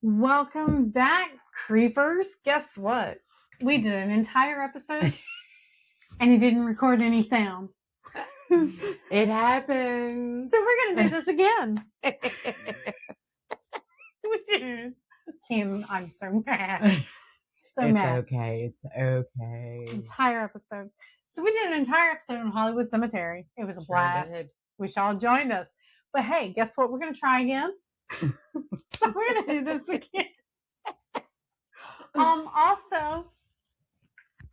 Welcome back, creepers. Guess what? We did an entire episode and it didn't record any sound. It happens. So we're going to do this again. We did. Kim, I'm so mad. So it's mad. okay. It's okay. Entire episode. So we did an entire episode on Hollywood Cemetery. It was a blast. Did. Wish y'all joined us. But hey, guess what? We're going to try again. So we're going to do this again. Also,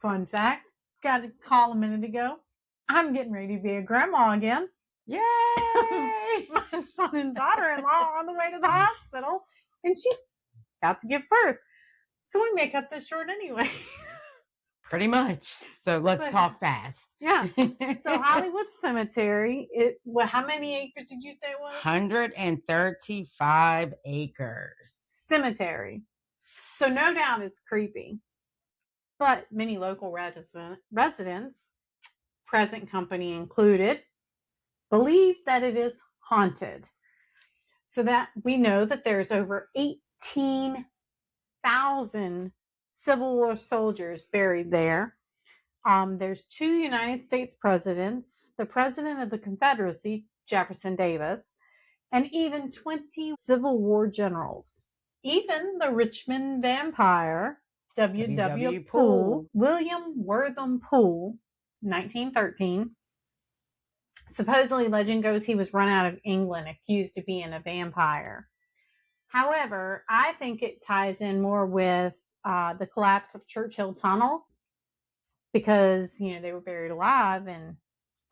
fun fact, got a call a minute ago. I'm getting ready to be a grandma again. Yay! My son and daughter-in-law are on the way to the hospital, and she's about to give birth. So we may cut this short anyway. Pretty much. So let's talk fast. Yeah. So Hollywood Cemetery, how many acres did you say it was? 135 acres. Cemetery. So no doubt it's creepy. But many local residents, present company included, believe that it is haunted. So that we know that there's over 18,000 Civil War soldiers buried there. There's 2 United States presidents, the president of the Confederacy, Jefferson Davis, and even 20 Civil War generals. Even the Richmond vampire, WW Poole, William Wortham Poole, 1913. Supposedly, legend goes he was run out of England, accused of being a vampire. However, I think it ties in more with the collapse of Churchill Tunnel, because, they were buried alive in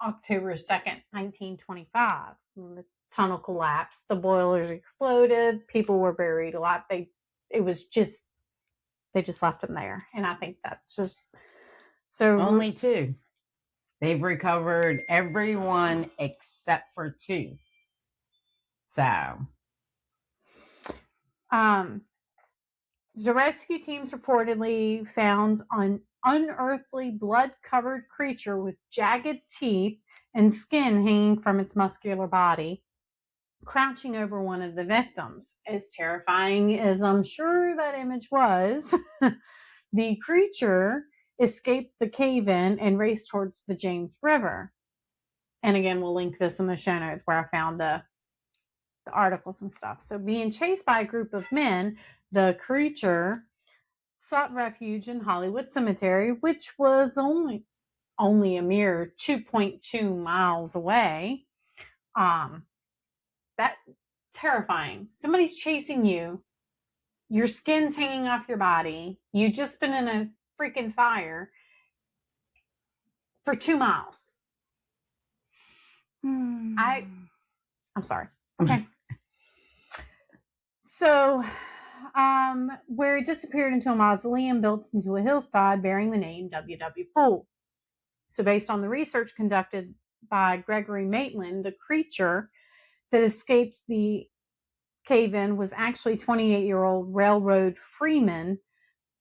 October 2nd, 1925. When the tunnel collapsed, the boilers exploded, people were buried alive. They just left them there. And I think that's just so. Only 2. They've recovered everyone except for 2. So. The rescue teams reportedly found an unearthly blood-covered creature with jagged teeth and skin hanging from its muscular body, crouching over one of the victims. As terrifying as I'm sure that image was, the creature escaped the cave-in and raced towards the James River. And again, we'll link this in the show notes where I found the articles and stuff. So being chased by a group of men, the creature sought refuge in Hollywood Cemetery, which was only a mere 2.2 miles away. That terrifying. Somebody's chasing you. Your skin's hanging off your body. You've just been in a freaking fire for 2 miles. I'm sorry. Okay. So, where it disappeared into a mausoleum built into a hillside bearing the name WW Poole. So based on the research conducted by Gregory Maitland, the creature that escaped the cave-in was actually 28-year-old railroad freeman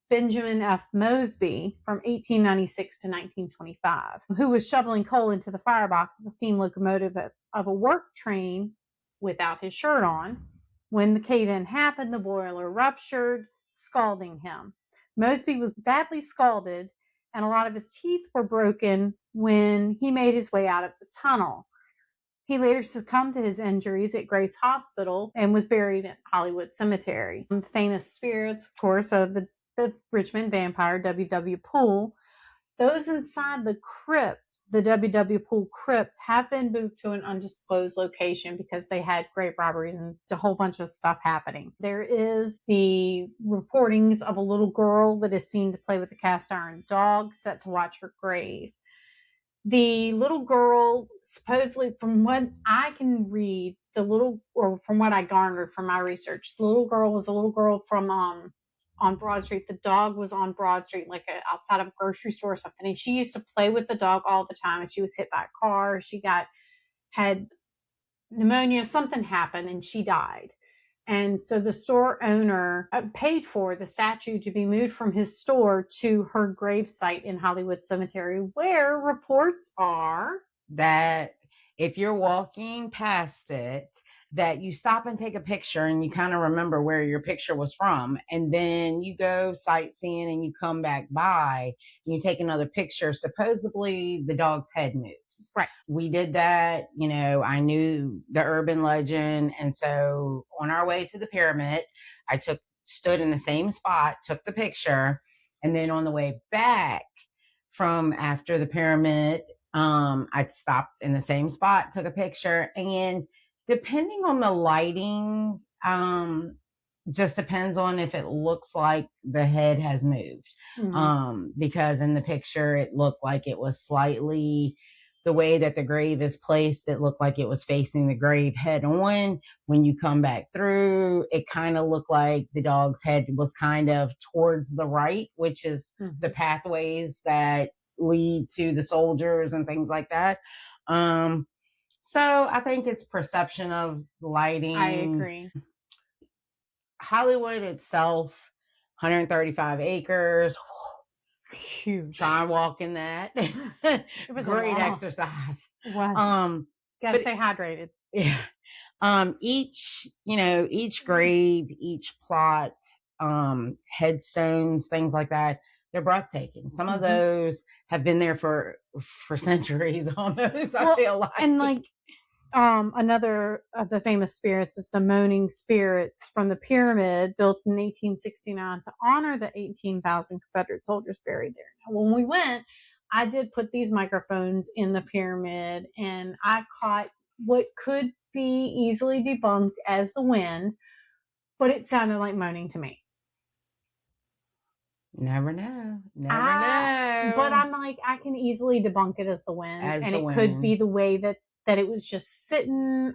Benjamin F. Mosby from 1896 to 1925, who was shoveling coal into the firebox of a steam locomotive of a work train without his shirt on. When the cave-in happened, the boiler ruptured, scalding him. Mosby was badly scalded, and a lot of his teeth were broken when he made his way out of the tunnel. He later succumbed to his injuries at Grace Hospital and was buried at Hollywood Cemetery. The famous spirits, of course, of the Richmond vampire, WW Poole, those inside the crypt, the WW Poole crypt, have been moved to an undisclosed location because they had grave robberies and a whole bunch of stuff happening. There is the reportings of a little girl that is seen to play with a cast iron dog set to watch her grave. The little girl, supposedly, from what I can read, from what I garnered from my research, the little girl was a little girl from on Broad Street. The dog was on Broad Street, outside of a grocery store or something. And she used to play with the dog all the time. And she was hit by a car. She had pneumonia. Something happened and she died. And so the store owner paid for the statue to be moved from his store to her gravesite in Hollywood Cemetery, where reports are that if you're walking past it, that you stop and take a picture and you kind of remember where your picture was from. And then you go sightseeing and you come back by and you take another picture. Supposedly the dog's head moves. Right. We did that. You know, I knew the urban legend. And so on our way to the pyramid, I stood in the same spot, took the picture. And then on the way back from after the pyramid, I stopped in the same spot, took a picture, and depending on the lighting, just depends on if it looks like the head has moved. Because in the picture, it looked like it was slightly, the way that the grave is placed, it looked like it was facing the grave head on. When you come back through, it kind of looked like the dog's head was kind of towards the right, which is the pathways that lead to the soldiers and things like that. So I think it's perception of lighting. I agree. Hollywood itself, 135 acres. Huge. Try and walk in that. It was great exercise. It was. Gotta stay hydrated. Yeah. Each grave, each plot, headstones, things like that, they're breathtaking. Some of those have been there for centuries almost, I feel like. And like, another of the famous spirits is the moaning spirits from the pyramid, built in 1869 to honor the 18,000 Confederate soldiers buried there. Now, when we went, I did put these microphones in the pyramid, and I caught what could be easily debunked as the wind, but it sounded like moaning to me. Never know. Never know. But I'm like, I can easily debunk it as the wind, and it could be the way that it was just sitting.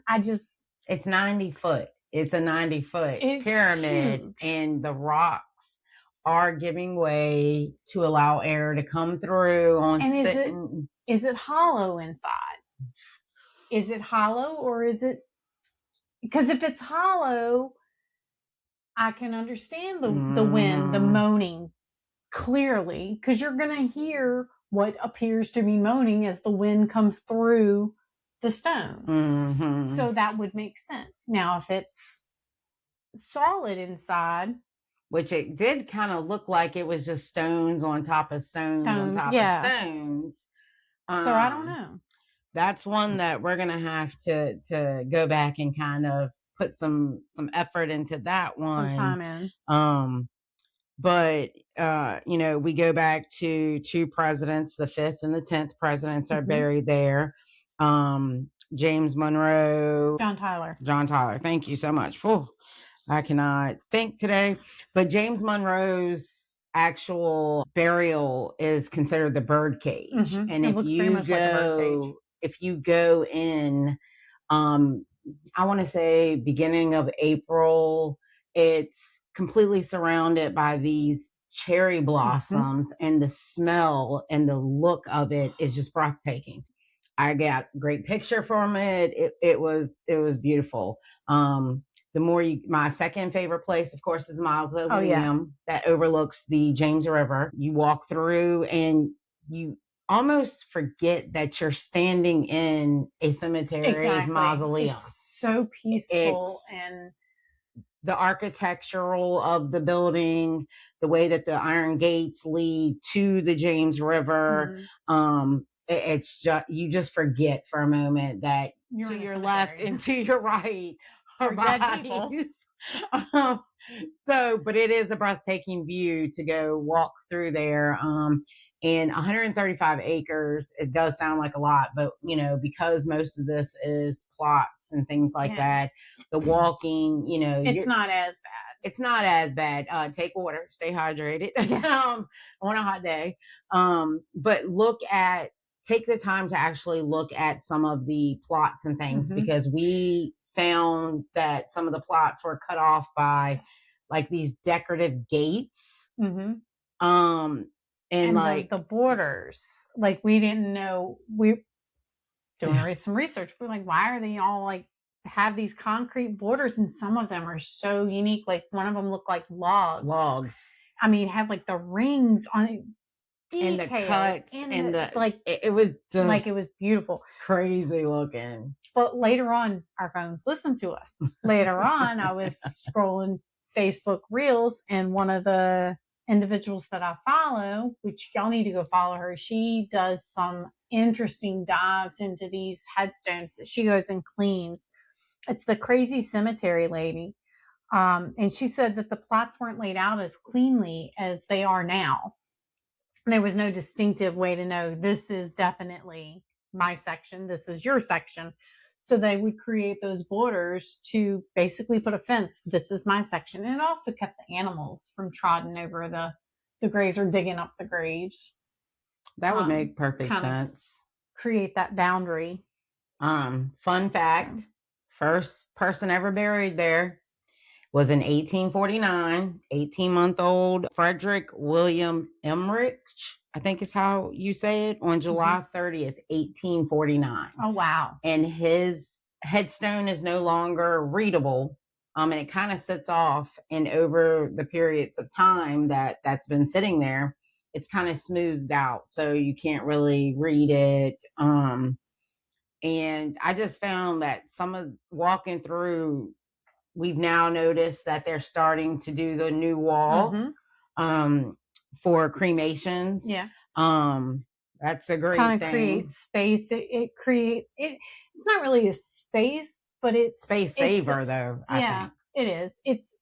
It's 90 foot. It's a 90-foot pyramid, huge. And the rocks are giving way to allow air to come through on sitting. Is it hollow inside? Is it hollow, or is it? Because if it's hollow, I can understand the wind, the moaning clearly, because you're going to hear what appears to be moaning as the wind comes through the stone. So that would make sense. Now, if it's solid inside, which it did kind of look like it was just stones on top of stones on top of stones. So I don't know. That's one that we're gonna have to go back and kind of put some effort into that one. Some time in. But we go back to two presidents, the 5th and the 10th presidents are buried there. James Monroe. John Tyler. Thank you so much. Whew, I cannot think today. But James Monroe's actual burial is considered the birdcage. And if you go in, I want to say beginning of April, it's completely surrounded by these cherry blossoms, and the smell and the look of it is just breathtaking. I got a great picture from it. It was beautiful. My second favorite place, of course, is Mausoleum that overlooks the James River. You walk through and you almost forget that you're standing in a cemetery's mausoleum. It's so peaceful, and the architectural of the building, the way that the iron gates lead to the James River. It's just, you just forget for a moment that to your left and to your right are bodies. But it is a breathtaking view to go walk through there. And 135 acres, it does sound like a lot, but because most of this is plots and things like that, the walking, it's not as bad. It's not as bad. Take water, stay hydrated on a hot day. But take the time to actually look at some of the plots and things, because we found that some of the plots were cut off by like these decorative gates. And like the borders, like we didn't know. We doing some research. We're like, why are they all like have these concrete borders? And some of them are so unique. Like one of them looked like logs. I mean, it had like the rings on it. detailed. And the cuts and the like it was just like it was beautiful. Crazy looking. But later on, our phones listened to us. Later on, I was scrolling Facebook Reels, and one of the individuals that I follow, which y'all need to go follow her, she does some interesting dives into these headstones that she goes and cleans. It's the Crazy Cemetary lady. And she said that the plots weren't laid out as cleanly as they are now. There was no distinctive way to know this is definitely my section, this is your section. So they would create those borders to basically put a fence. This is my section. And it also kept the animals from trotting over the graves or digging up the graves. That would make perfect sense. Create that boundary. Fun fact, first person ever buried there was in 1849, 18-month-old Frederick William Emmerich, I think is how you say it, on July 30th, 1849. Oh, wow. And his headstone is no longer readable. And it kind of sits off. And over the periods of time that's been sitting there, it's kind of smoothed out. So you can't really read it. And I just found that some of walking through, we've now noticed that they're starting to do the new wall for cremations. Yeah. That's a great kind of thing. Creates space. It's not really a space, but it's space saver though. I think it is. It's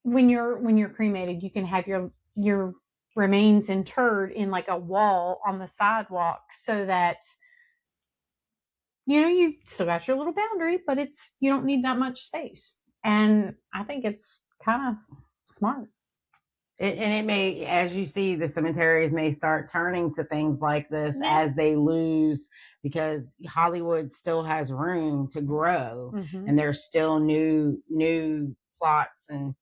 when you're cremated, you can have your remains interred in like a wall on the sidewalk, so that you still got your little boundary, but you don't need that much space. And I think it's kind of smart. It may, as you see, the cemeteries may start turning to things like this as they lose, because Hollywood still has room to grow, and there's still new plots and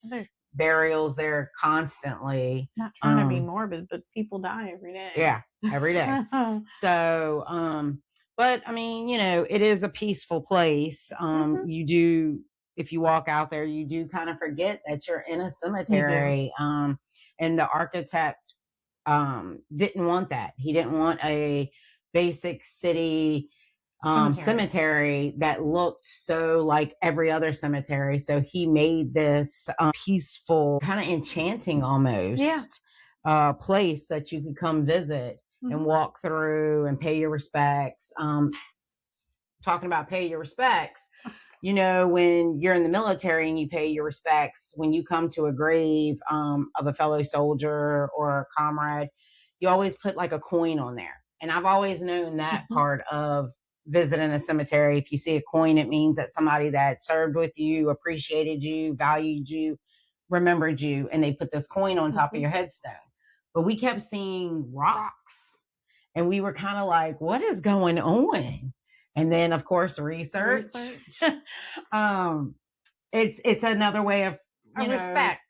burials there constantly. Not trying to be morbid, but people die every day. Yeah, every day. So, but I mean, it is a peaceful place. You do, if you walk out there, you do kind of forget that you're in a cemetery. And the architect didn't want that. He didn't want a basic city cemetery that looked so like every other cemetery. So he made this peaceful, kind of enchanting almost place that you could come visit and walk through and pay your respects. Talking about pay your respects, when you're in the military and you pay your respects, when you come to a grave of a fellow soldier or a comrade, you always put like a coin on there. And I've always known that part of visiting a cemetery. If you see a coin, it means that somebody that served with you, appreciated you, valued you, remembered you, and they put this coin on top of your headstone. But we kept seeing rocks, and we were kind of like, what is going on? And then, of course, research. It's another way of respecting.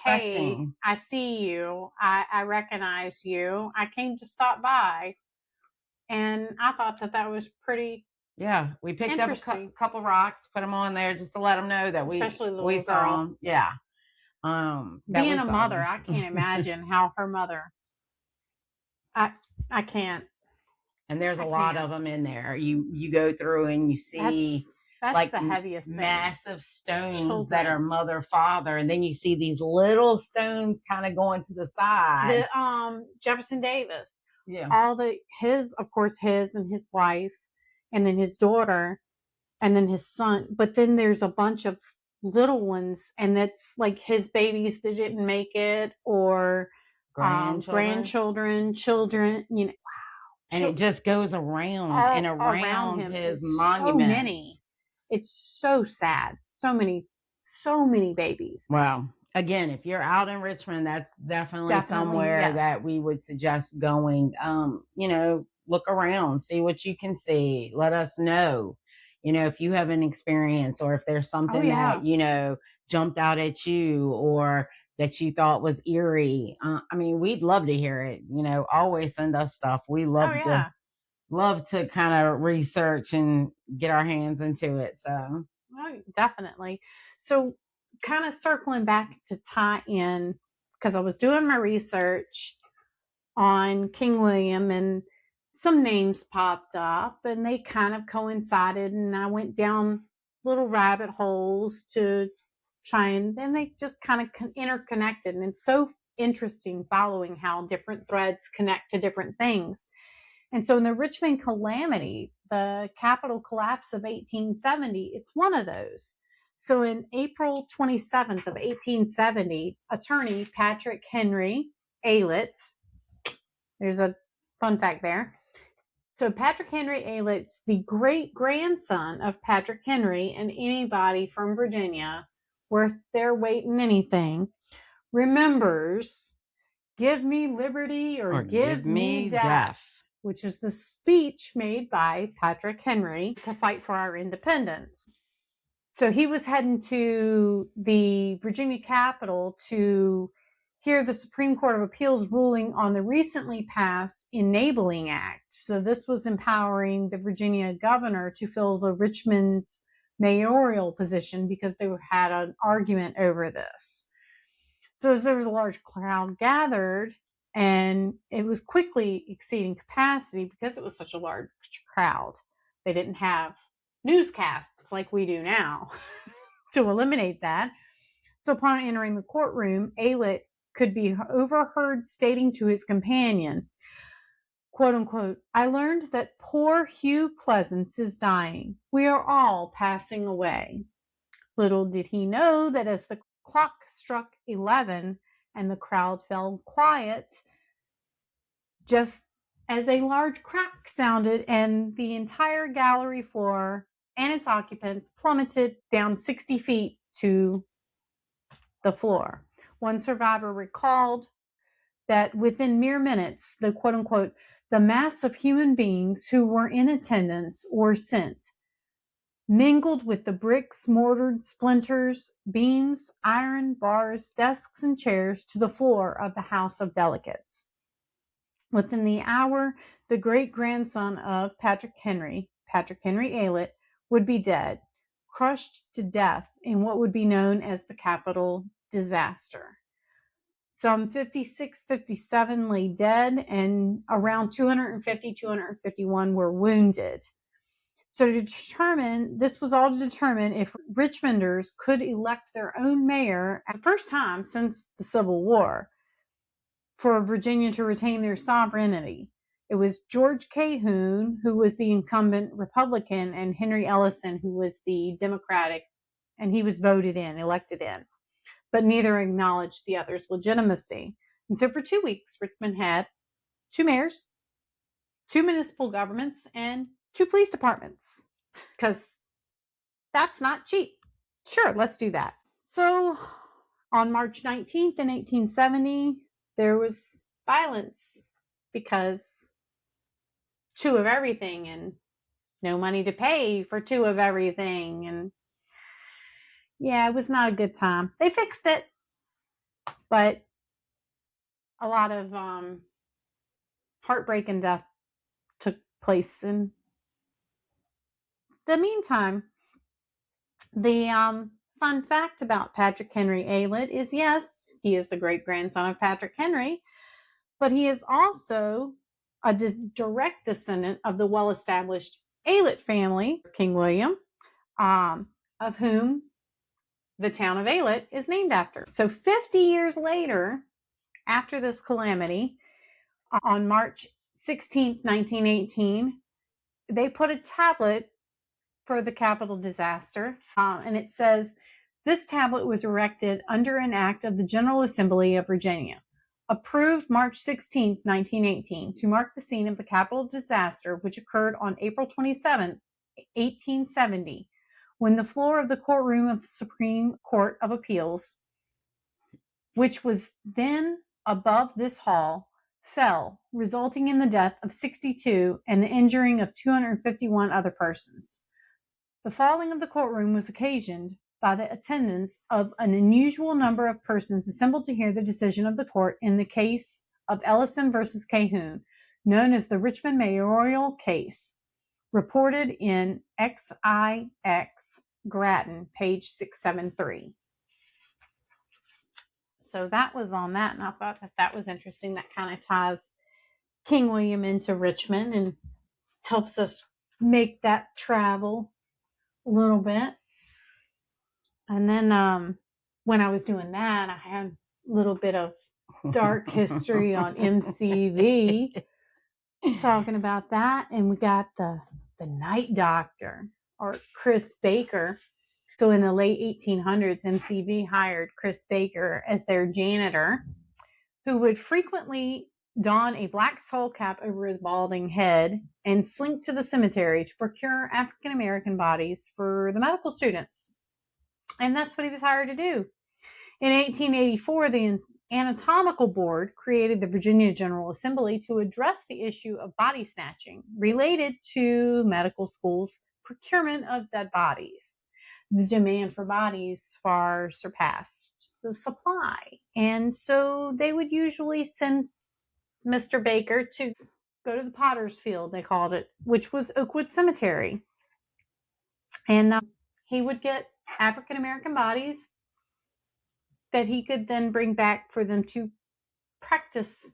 Hey, I see you. I recognize you. I came to stop by, and I thought that was pretty. Yeah, we picked up a couple rocks, put them on there just to let them know that we saw them. Yeah. Being a mother, I can't imagine how her mother. I can't. And there's a lot of them in there. You go through and you see that's like the heaviest massive stones that are mother, father, and then you see these little stones kind of going to the side. The Jefferson Davis. Yeah. His and his wife, and then his daughter, and then his son. But then there's a bunch of little ones, and that's like his babies that didn't make it, or grandchildren, children. And it just goes around around him. His monument. So many. It's so sad. So many babies. Wow. Again, if you're out in Richmond, that's definitely somewhere that we would suggest going. Look around, see what you can see. Let us know, if you have an experience, or if there's something that, jumped out at you, or that you thought was eerie. We'd love to hear it. Always send us stuff. We love to kind of research and get our hands into it. So definitely. So kind of circling back to tie in, because I was doing my research, on King William, and some names popped up and they kind of coincided, and I went down little rabbit holes to try and they just kind of interconnected. And it's so interesting following how different threads connect to different things. And so in the Richmond calamity, the Capitol collapse of 1870, it's one of those. So in April 27th of 1870, attorney Patrick Henry Aylett, there's a fun fact there. So Patrick Henry Aylett's the great grandson of Patrick Henry, and anybody from Virginia worth their weight in anything remembers "Give me liberty or give me death," which is the speech made by Patrick Henry to fight for our independence. So he was heading to the Virginia Capitol to hear the Supreme Court of Appeals ruling on the recently passed Enabling Act. So this was empowering the Virginia governor to fill the Richmond's mayoral position because they had an argument over this. So as there was a large crowd gathered, and it was quickly exceeding capacity because it was such a large crowd. They didn't have newscasts like we do now to eliminate that. So upon entering the courtroom, Aylett could be overheard stating to his companion, quote unquote, "I learned that poor Hugh Pleasance is dying. We are all passing away." Little did he know that as the clock struck 11 and the crowd fell quiet, just as a large crack sounded and the entire gallery floor and its occupants plummeted down 60 feet to the floor. One survivor recalled that within mere minutes, the quote unquote, "the mass of human beings who were in attendance or sent, mingled with the bricks, mortar, splinters, beams, iron, bars, desks, and chairs to the floor of the House of Delegates." Within the hour, the great-grandson of Patrick Henry Aylett, would be dead, crushed to death in what would be known as the Capitol disaster. Some 56, 57 lay dead, and around 250, 251 were wounded. So this was all to determine if Richmonders could elect their own mayor at the first time since the Civil War for Virginia to retain their sovereignty. It was George Calhoun, who was the incumbent Republican, and Henry Ellison, who was the Democratic, and he was elected in. But neither acknowledged the other's legitimacy. And so for 2 weeks, Richmond had 2 mayors, 2 municipal governments, and 2 police departments, because that's not cheap. Sure, let's do that. So on March 19th in 1870, there was violence because 2 of everything and no money to pay for 2 of everything. And yeah, it was not a good time. They fixed it, but a lot of heartbreak and death took place in the meantime. The fun fact about Patrick Henry Aylett is, yes, he is the great-grandson of Patrick Henry, but he is also a direct descendant of the well-established Aylett family, King William, of whom the town of Aylett is named after. So 50 years later, after this calamity, on March 16, 1918, they put a tablet for the Capitol disaster, and it says, "This tablet was erected under an act of the General Assembly of Virginia, approved March 16, 1918, to mark the scene of the Capitol disaster, which occurred on April 27, 1870, when the floor of the courtroom of the Supreme Court of Appeals, which was then above this hall, fell, resulting in the death of 62 and the injuring of 251 other persons. The falling of the courtroom was occasioned by the attendance of an unusual number of persons assembled to hear the decision of the court in the case of Ellison versus Calhoun, known as the Richmond mayoral case, reported in XIX Grattan, page 673. So that was on that, and I thought that was interesting. That kind of ties King William into Richmond and helps us make that travel a little bit. And then when I was doing that, I had a little bit of dark history on MCV talking about that. And we got the night doctor, or Chris Baker. So in the late 1800s, MCV hired Chris Baker as their janitor, who would frequently don a black skull cap over his balding head and slink to the cemetery to procure African American bodies for the medical students. And that's what he was hired to do. In 1884, the Anatomical Board created the Virginia General Assembly to address the issue of body snatching related to medical schools' procurement of dead bodies. The demand for bodies far surpassed the supply. And so they would usually send Mr. Baker to go to the potter's field, they called it, which was Oakwood Cemetery. And he would get African American bodies that he could then bring back for them to practice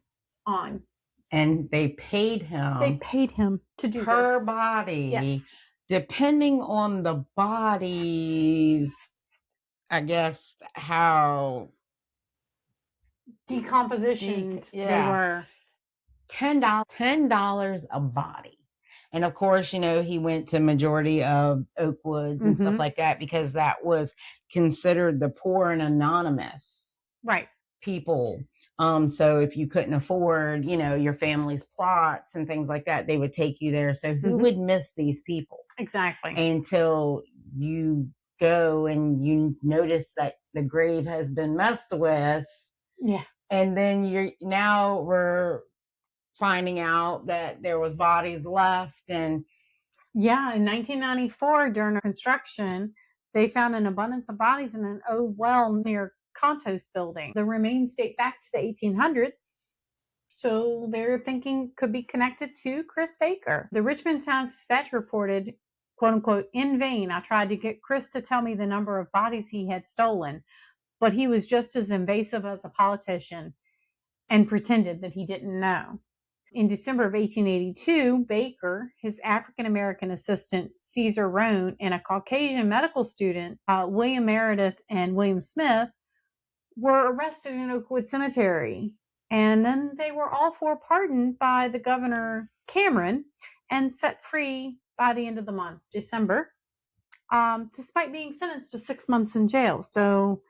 on. And they paid him. They paid him to do per this. body. Yes. Depending on the bodies, I guess, how Decomposition they were. $10 a body. And of course, you know, he went to majority of Oakwoods and stuff like that because that was considered the poor and anonymous people. So if you couldn't afford, you know, your family's plots and things like that, they would take you there. So who would miss these people? Exactly. Until you go and you notice that the grave has been messed with. Yeah. And then we're finding out that there was bodies left. And yeah, in 1994, during construction, they found an abundance of bodies in an old well near Contos building. The remains date back to the 1800s. So they're thinking could be connected to Chris Baker. The Richmond Times-Dispatch reported, quote unquote, in vain, I tried to get Chris to tell me the number of bodies he had stolen, but he was just as invasive as a politician and pretended that he didn't know. In December of 1882, Baker, his African-American assistant, Caesar Roan, and a Caucasian medical student, William Meredith and William Smith, were arrested in Oakwood Cemetery. And then they were all four pardoned by the governor, Cameron, and set free by the end of the month, December, despite being sentenced to 6 months in jail. So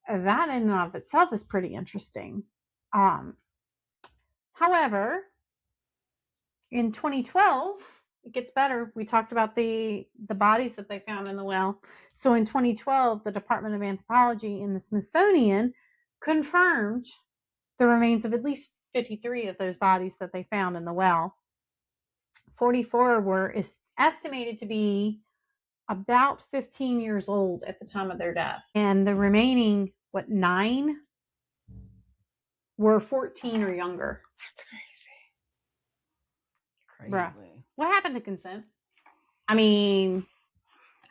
that in and of itself is pretty interesting. However, in 2012, it gets better. We talked about the bodies that they found in the well. So in 2012, the Department of Anthropology in the Smithsonian confirmed the remains of at least 53 of those bodies that they found in the well. 44 were estimated to be about 15 years old at the time of their death. And the remaining, 9 were 14 or younger. That's crazy. Bruh. What happened to consent? I mean,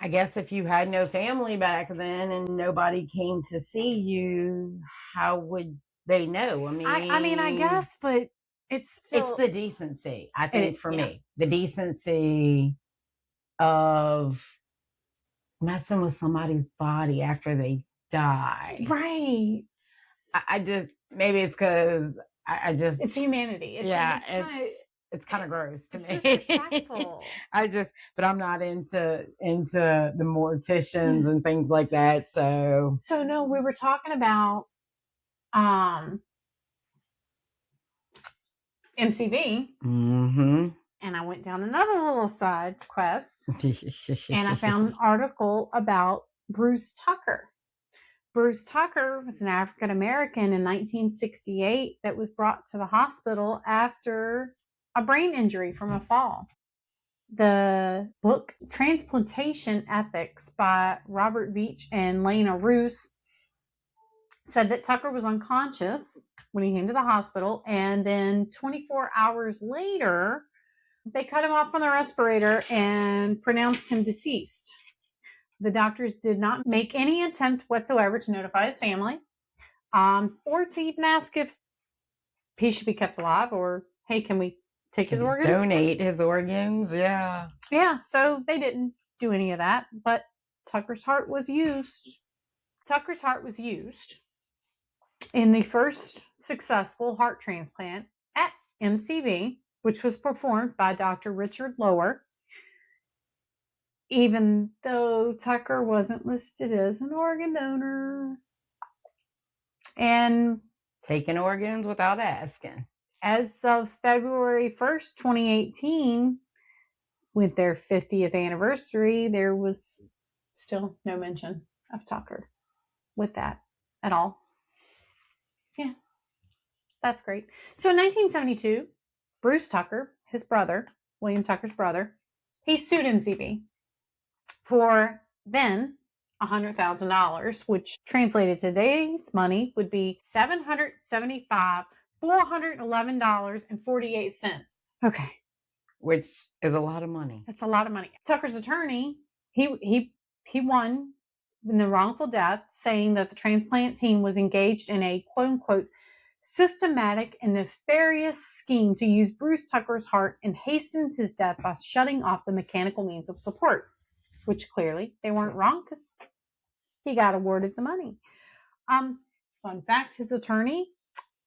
I guess if you had no family back then and nobody came to see you, how would they know? I guess, but it's the decency, I think, for me. The decency of messing with somebody's body after they die. Right. I just, maybe it's because I just... It's humanity. It's kind of gross to me. Disrespectful. But I'm not into the morticians and things like that. So no, we were talking about MCV. Mm-hmm. And I went down another little side quest and I found an article about Bruce Tucker. Bruce Tucker was an African American in 1968 that was brought to the hospital after a brain injury from a fall. The book Transplantation Ethics by Robert Veach and Lena Roos said that Tucker was unconscious when he came to the hospital, and then 24 hours later, they cut him off from the respirator and pronounced him deceased. The doctors did not make any attempt whatsoever to notify his family or to even ask if he should be kept alive or hey, can we take his organs? Donate his organs, yeah. Yeah, so they didn't do any of that, but Tucker's heart was used. Tucker's heart was used in the first successful heart transplant at MCV, which was performed by Dr. Richard Lower, even though Tucker wasn't listed as an organ donor. And taking organs without asking. As of February 1st, 2018, with their 50th anniversary, there was still no mention of Tucker with that at all. Yeah, that's great. So in 1972, Bruce Tucker, his brother, William Tucker's brother, he sued MCV for then $100,000, which translated to today's money would be $411.48. Okay. Which is a lot of money. That's a lot of money. Tucker's attorney, he won in the wrongful death, saying that the transplant team was engaged in a quote unquote systematic and nefarious scheme to use Bruce Tucker's heart and hasten his death by shutting off the mechanical means of support, which clearly they weren't wrong because he got awarded the money. Fun fact, his attorney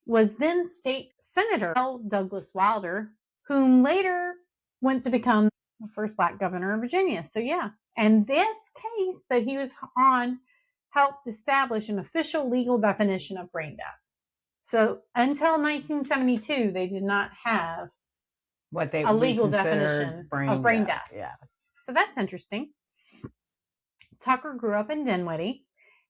was then state senator Douglas Wilder, whom later went to become the first black governor of Virginia. So yeah, and this case that he was on helped establish an official legal definition of brain death. So until 1972, they did not have what they a legal definition of brain death. Yes. So that's interesting. Tucker grew up in Dinwiddie,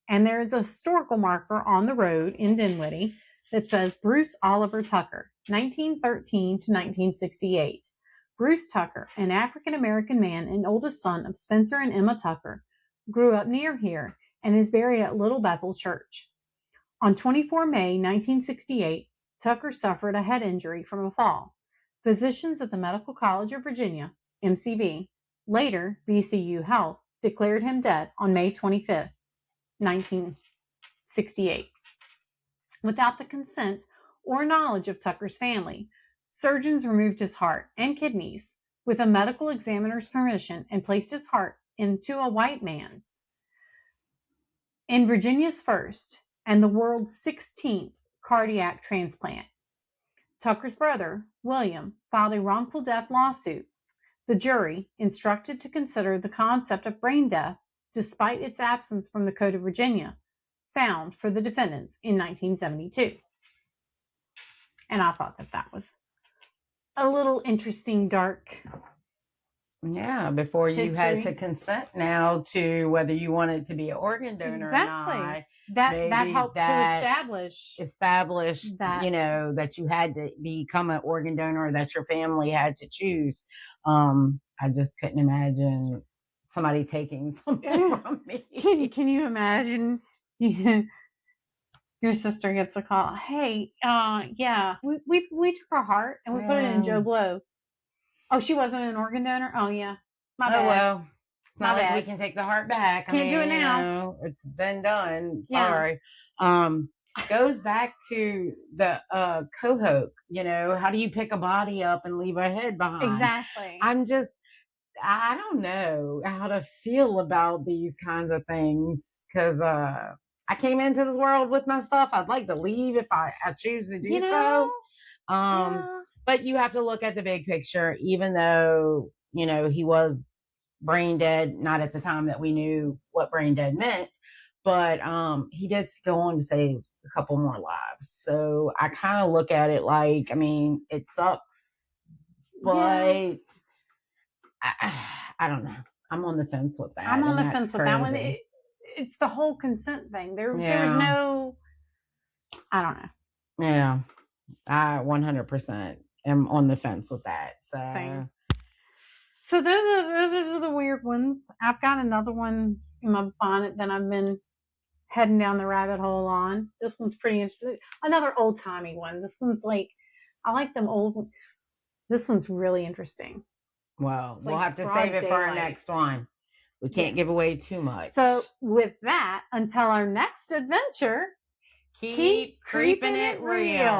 and there is a historical marker on the road in Dinwiddie that says Bruce Oliver Tucker, 1913 to 1968. Bruce Tucker, an African-American man and oldest son of Spencer and Emma Tucker, grew up near here and is buried at Little Bethel Church. On 24 May 1968, Tucker suffered a head injury from a fall. Physicians at the Medical College of Virginia, MCV, later VCU Health, declared him dead on May 25, 1968. Without the consent or knowledge of Tucker's family, surgeons removed his heart and kidneys with a medical examiner's permission and placed his heart into a white man's. In Virginia's first and the world's 16th cardiac transplant, Tucker's brother, William, filed a wrongful death lawsuit. The jury, instructed to consider the concept of brain death despite its absence from the Code of Virginia, found for the defendants in 1972. And I thought that was a little interesting, dark. Yeah, before you history. had to consent now to whether you wanted to be an organ donor or not. That helped to establish that, that you had to become an organ donor, or that your family had to choose. I just couldn't imagine somebody taking something from me. Can you imagine? Your sister gets a call. Hey, yeah, we took her heart and we put it in Joe Blow. Oh, she wasn't an organ donor? Oh, yeah. My bad. Oh, well. It's not like we can take the heart back. Can't do it now. It's been done. Sorry. Yeah. Goes back to the cohort. How do you pick a body up and leave a head behind? Exactly. I don't know how to feel about these kinds of things, because I came into this world with my stuff. I'd like to leave if I choose to do so. But you have to look at the big picture, even though, he was brain dead, not at the time that we knew what brain dead meant, but he did go on to save a couple more lives. So I kind of look at it like, it sucks, but I don't know. I'm on the fence with that. I'm on the fence with that one. It's the whole consent thing. There was no, I don't know. Yeah, I 100% am on the fence with that. Same. So those are the weird ones. I've got another one in my bonnet that I've been heading down the rabbit hole on. This one's pretty interesting. Another old timey one. This one's I like them old. This one's really interesting. Well, we'll have to save it for our next one. We can't give away too much. So with that, until our next adventure, keep creeping it real.